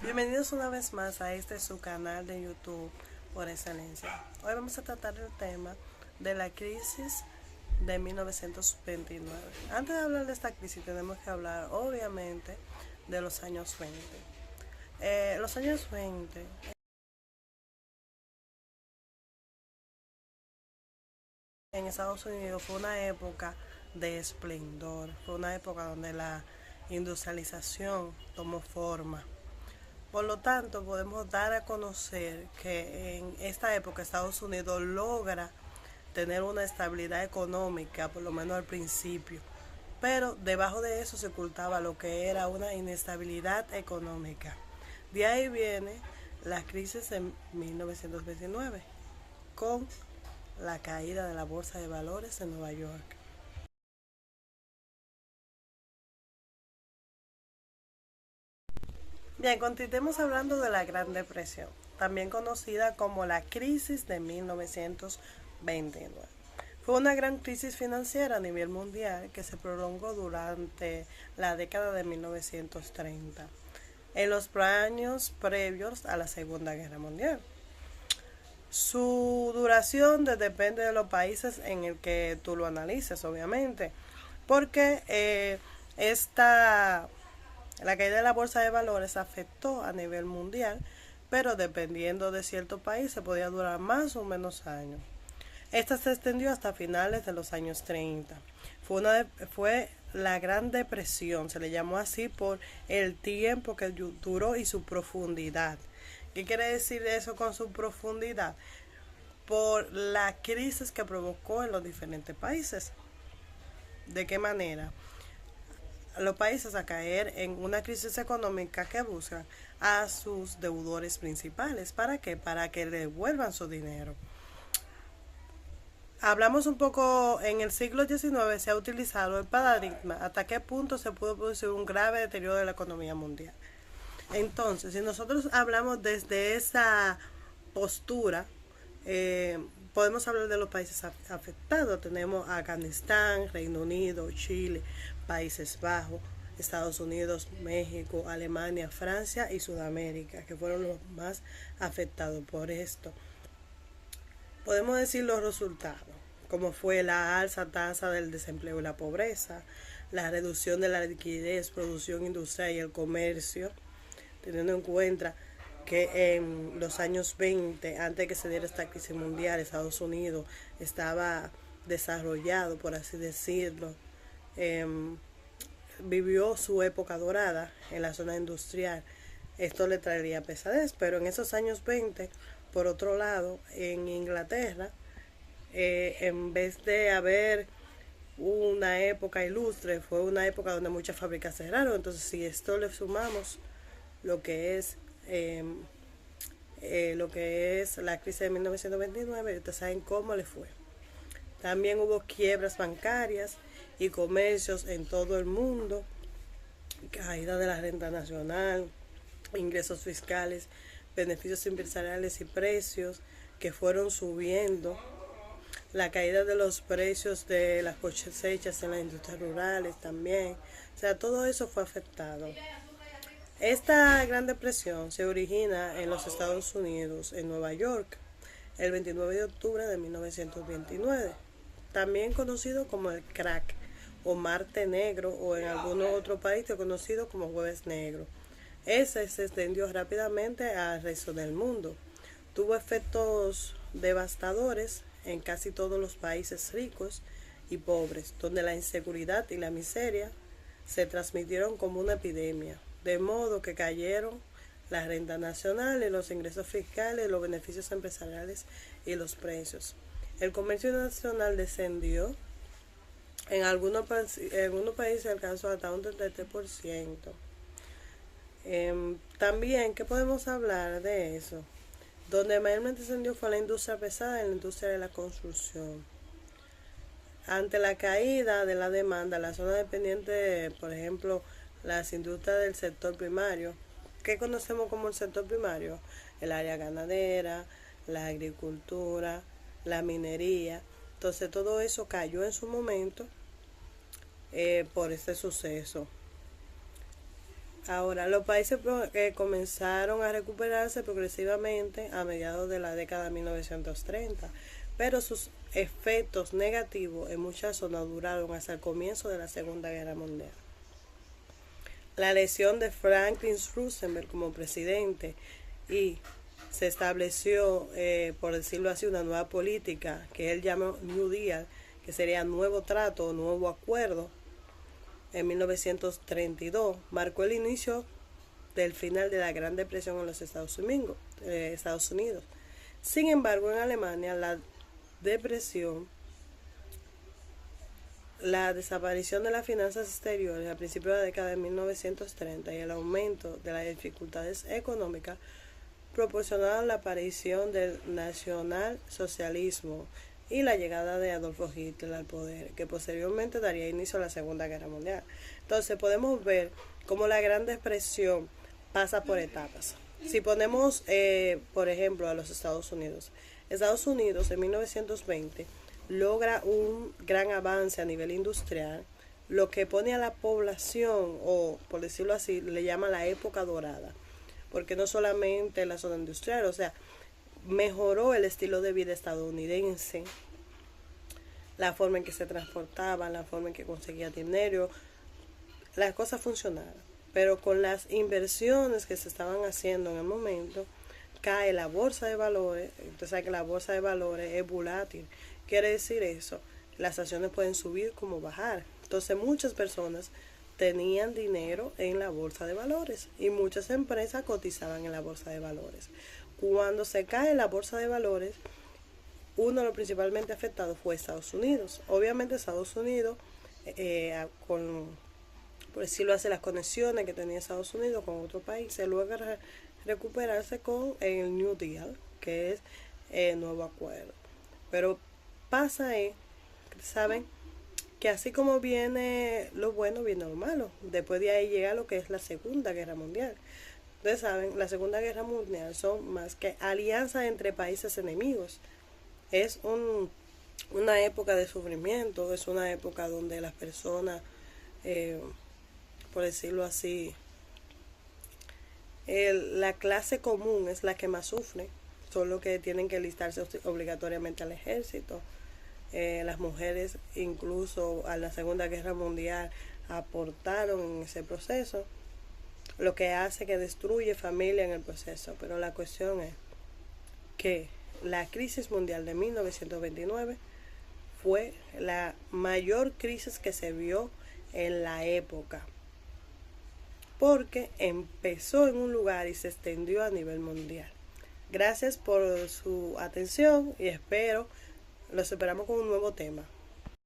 Bienvenidos una vez más a este su canal de YouTube por excelencia. Hoy vamos a tratar el tema de la crisis de 1929. Antes de hablar de esta crisis tenemos que hablar obviamente de los años 20. Los años 20 en Estados Unidos fue una época de esplendor, fue una época donde la industrialización tomó forma. Por lo tanto, podemos dar a conocer que en esta época Estados Unidos logra tener una estabilidad económica, por lo menos al principio. Pero debajo de eso se ocultaba lo que era una inestabilidad económica. De ahí viene la crisis de 1929, con la caída de la bolsa de valores en Nueva York. Bien, continuemos hablando de la Gran Depresión, también conocida como la crisis de 1929. Fue una gran crisis financiera a nivel mundial que se prolongó durante la década de 1930, en los años previos a la Segunda Guerra Mundial. Su duración depende de los países en el que tú lo analices, obviamente, porque la caída de la bolsa de valores afectó a nivel mundial, pero dependiendo de cierto país se podía durar más o menos años. Esta se extendió hasta finales de los años 30. Fue la Gran Depresión, se le llamó así por el tiempo que duró y su profundidad. ¿Qué quiere decir eso con su profundidad? Por la crisis que provocó en los diferentes países. ¿De qué manera? Los países a caer en una crisis económica que buscan a sus deudores principales. ¿Para qué? Para que devuelvan su dinero. Hablamos un poco, en el siglo XIX se ha utilizado el paradigma hasta qué punto se pudo producir un grave deterioro de la economía mundial. Entonces, si nosotros hablamos desde esa postura, podemos hablar de los países afectados. Tenemos Afganistán, Reino Unido, Chile, Países Bajos, Estados Unidos, México, Alemania, Francia y Sudamérica, que fueron los más afectados por esto. Podemos decir los resultados, como fue la alza tasa del desempleo y la pobreza, la reducción de la liquidez, producción industrial y el comercio, teniendo en cuenta que en los años 20, antes de que se diera esta crisis mundial, Estados Unidos estaba desarrollado, por así decirlo, eh, vivió su época dorada en la zona industrial. Esto le traería pesadez, pero en esos años 20, por otro lado, en Inglaterra, en vez de haber una época ilustre, fue una época donde muchas fábricas cerraron. Entonces, si esto le sumamos lo que es la crisis de 1929, ustedes saben cómo le fue. También hubo quiebras bancarias y comercios en todo el mundo, caída de la renta nacional, ingresos fiscales, beneficios empresariales y precios que fueron subiendo, la caída de los precios de las cosechas en las industrias rurales también. O sea, todo eso fue afectado. Esta Gran Depresión se origina en los Estados Unidos, en Nueva York, el 29 de octubre de 1929, también conocido como el crack o Marte Negro, o en algunos otros países conocido como Jueves Negro. Ese se extendió rápidamente al resto del mundo. Tuvo efectos devastadores en casi todos los países ricos y pobres, donde la inseguridad y la miseria se transmitieron como una epidemia, de modo que cayeron la renta nacional, los ingresos fiscales, los beneficios empresariales y los precios. El comercio nacional descendió, en algunos países alcanzó hasta un 33%. También, ¿qué podemos hablar de eso? Donde mayormente descendió fue la industria pesada y la industria de la construcción. Ante la caída de la demanda, la zona dependiente, por ejemplo, las industrias del sector primario, ¿qué conocemos como el sector primario? El área ganadera, la agricultura, la minería. Entonces todo eso cayó en su momento por este suceso. Ahora, los países comenzaron a recuperarse progresivamente a mediados de la década de 1930, pero sus efectos negativos en muchas zonas duraron hasta el comienzo de la Segunda Guerra Mundial. La elección de Franklin Roosevelt como presidente y se estableció, por decirlo así, una nueva política que él llamó New Deal, que sería nuevo trato o nuevo acuerdo, en 1932, marcó el inicio del final de la Gran Depresión en los Estados Unidos. Sin embargo, en Alemania, depresión, la desaparición de las finanzas exteriores a principios de la década de 1930 y el aumento de las dificultades económicas proporcionaron la aparición del nacionalsocialismo y la llegada de Adolfo Hitler al poder, que posteriormente daría inicio a la Segunda Guerra Mundial. Entonces podemos ver cómo la Gran Depresión pasa por etapas. Si ponemos, por ejemplo, a los Estados Unidos en 1920 logra un gran avance a nivel industrial, lo que pone a la población, o por decirlo así, le llama la época dorada, porque no solamente la zona industrial, o sea, mejoró el estilo de vida estadounidense, la forma en que se transportaba, la forma en que conseguía dinero, las cosas funcionaban. Pero con las inversiones que se estaban haciendo en el momento, cae la bolsa de valores. Usted sabe que la bolsa de valores es volátil. Quiere decir eso, las acciones pueden subir como bajar. Entonces muchas personas tenían dinero en la bolsa de valores y muchas empresas cotizaban en la bolsa de valores. Cuando se cae la bolsa de valores, uno de los principalmente afectados fue Estados Unidos. Obviamente Estados Unidos, por decirlo así, las conexiones que tenía Estados Unidos con otros países, luego recuperarse con el New Deal, que es el nuevo acuerdo. Pero pasa saben que así como viene lo bueno, viene lo malo. Después de ahí llega lo que es la Segunda Guerra Mundial. Ustedes saben, la Segunda Guerra Mundial son más que alianzas entre países enemigos. Es una época de sufrimiento, es una época donde las personas, por decirlo así, la clase común es la que más sufre. Son los que tienen que alistarse obligatoriamente al ejército. Las mujeres, incluso a la Segunda Guerra Mundial, aportaron en ese proceso, lo que hace que destruye familia en el proceso. Pero la cuestión es que la crisis mundial de 1929 fue la mayor crisis que se vio en la época, porque empezó en un lugar y se extendió a nivel mundial. Gracias por su atención y los esperamos con un nuevo tema.